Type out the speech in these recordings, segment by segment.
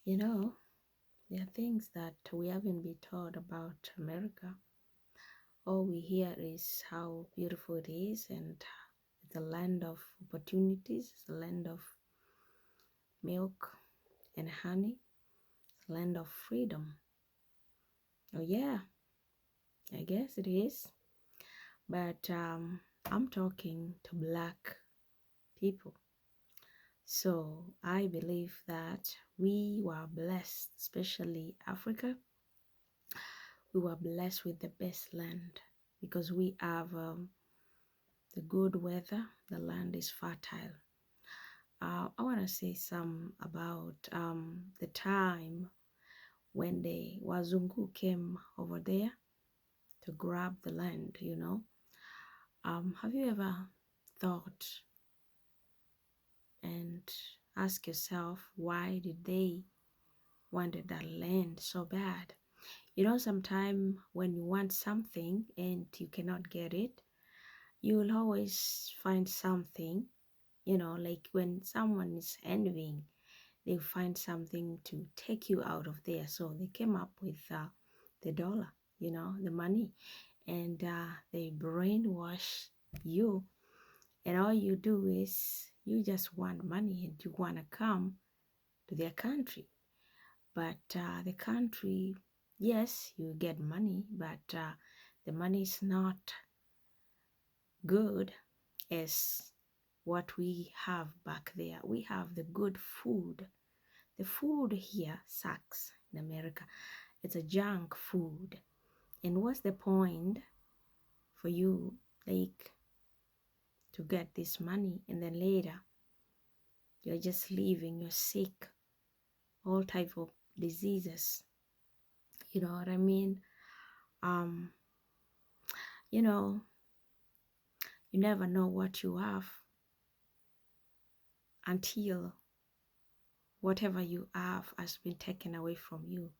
You know, there are things that we haven't been taught about America. All we hear is how beautiful it is and it's a land of opportunities, it's a land of milk and honey, it's a land of freedom. Oh yeah, I guess it is. But I'm talking to Black people. So I believe that we were blessed, especially Africa. We were blessed with the best land because we have the good weather. The land is fertile. I want to say some about the time when the Wazungu came over there to grab the land. Have you ever thought and ask yourself, why did they wanted that land so bad? Sometimes when you want something and you cannot get it, you will always find something, like when someone is envying, they find something to take you out of there. So they came up with the dollar, the money, and they brainwash you. And all you do is you just want money and you want to come to their country. But the country, yes, you get money, but the money is not good as what we have back there. We have the good food. The food here sucks in America. It's a junk food. And what's the point for you, like, to get this money and then later you're just leaving, you're sick, all type of diseases. You know what I mean? Um, you know, you never know what you have until whatever you have has been taken away from you.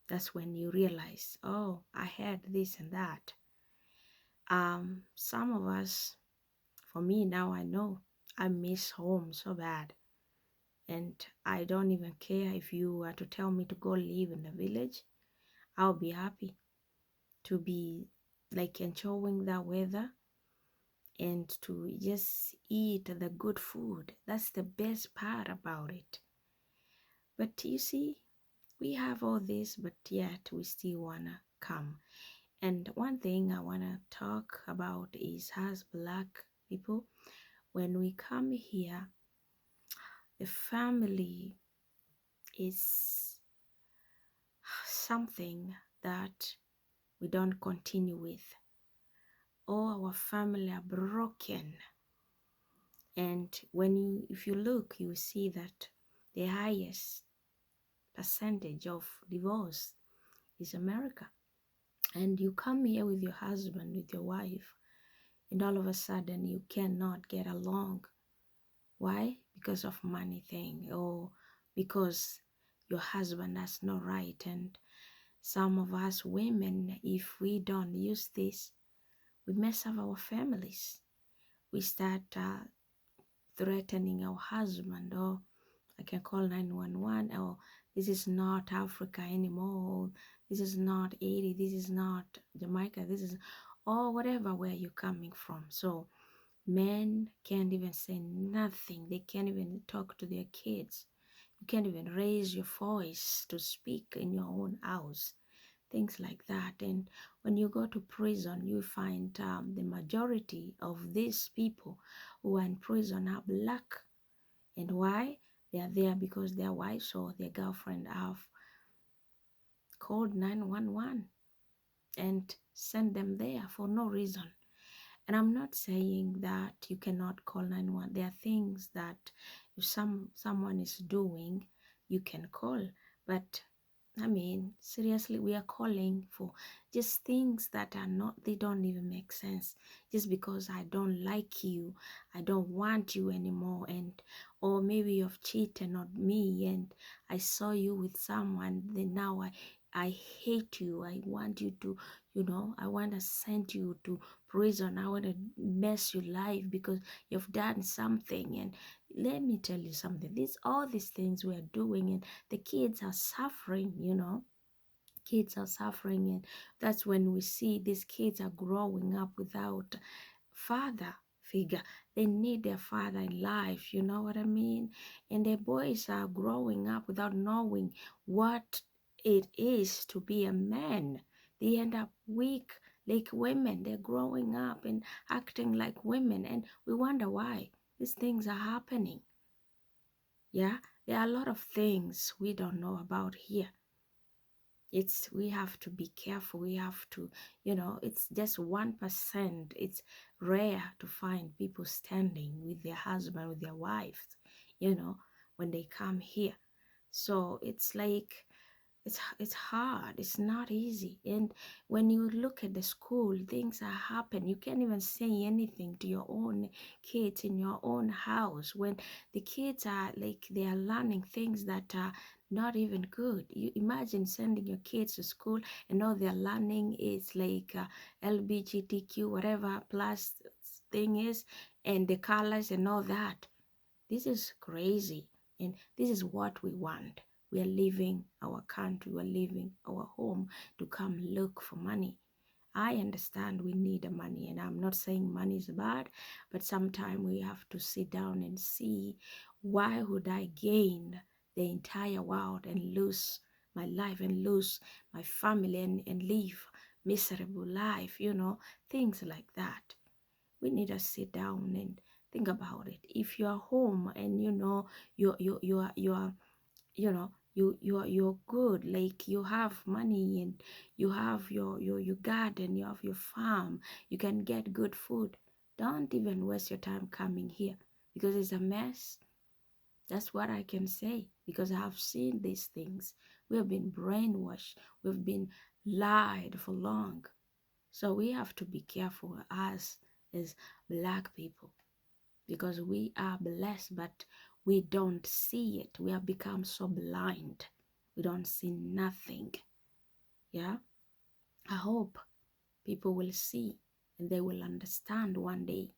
That's when you realize, oh, I had this and that. Some of us, for me now, I know I miss home so bad. And I don't even care if you were to tell me to go live in the village. I'll be happy to be like enjoying the weather and to just eat the good food. That's the best part about it. But you see, we have all this, but yet we still wanna come. And one thing I wanna talk about is, as Black people, when we come here, the family is something that we don't continue with. All our family are broken. And if you look, you will see that the highest percentage of divorce is America. And you come here with your husband, with your wife, and all of a sudden you cannot get along. Why? Because of money thing, or because your husband has no right. And some of us women, if we don't use this, we mess up our families. We start threatening our husband, or I can call 911, or this is not Africa anymore, this is not Haiti, this is not Jamaica, this is, or whatever, where you're coming from. So men can't even say nothing. They can't even talk to their kids. You can't even raise your voice to speak in your own house. Things like that. And when you go to prison, you find the majority of these people who are in prison are Black. And why? They are there because their wives or their girlfriend have called 911 and sent them there for no reason. And I'm not saying that you cannot call 911. There are things that if someone is doing, you can call. But I mean, seriously, we are calling for just things that are not, they don't even make sense. Just because I don't like you, I don't want you anymore, or maybe you've cheated on me and I saw you with someone, then now I hate you. I want you to, I want to send you to prison. I want to mess your life because you've done something. And let me tell you something. All these things we are doing, and the kids are suffering. Kids are suffering, and that's when we see these kids are growing up without father figure. They need their father in life, you know what I mean? And the boys are growing up without knowing what it is to be a man. They end up weak like women. They're growing up and acting like women, and we wonder why these things are happening. Yeah, there are a lot of things we don't know about here. We have to be careful. We have to, it's just 1%. It's rare to find people standing with their husband, with their wives, when they come here. So it's like it's hard. It's not easy. And when you look at the school, things are happening. You can't even say anything to your own kids in your own house when the kids are like they are learning things that are not even good. You imagine sending your kids to school and all they're learning is like LGBTQ whatever plus thing is, and the colors and all that. This is crazy, and this is what we want. We are leaving our country, we are leaving our home to come look for money. I understand we need the money, and I'm not saying money is bad, but sometimes we have to sit down and see, why would I gain the entire world and lose my life and lose my family and live miserable life, things like that. We need to sit down and think about it. If you are home and you're good, like you have money and you have your garden, you have your farm, you can get good food, don't even waste your time coming here because it's a mess. That's what I can say, because I have seen these things. We have been brainwashed, we've been lied for long. So we have to be careful as Black people, because we are blessed, but we don't see it. We have become so blind. We don't see nothing. Yeah. I hope people will see and they will understand one day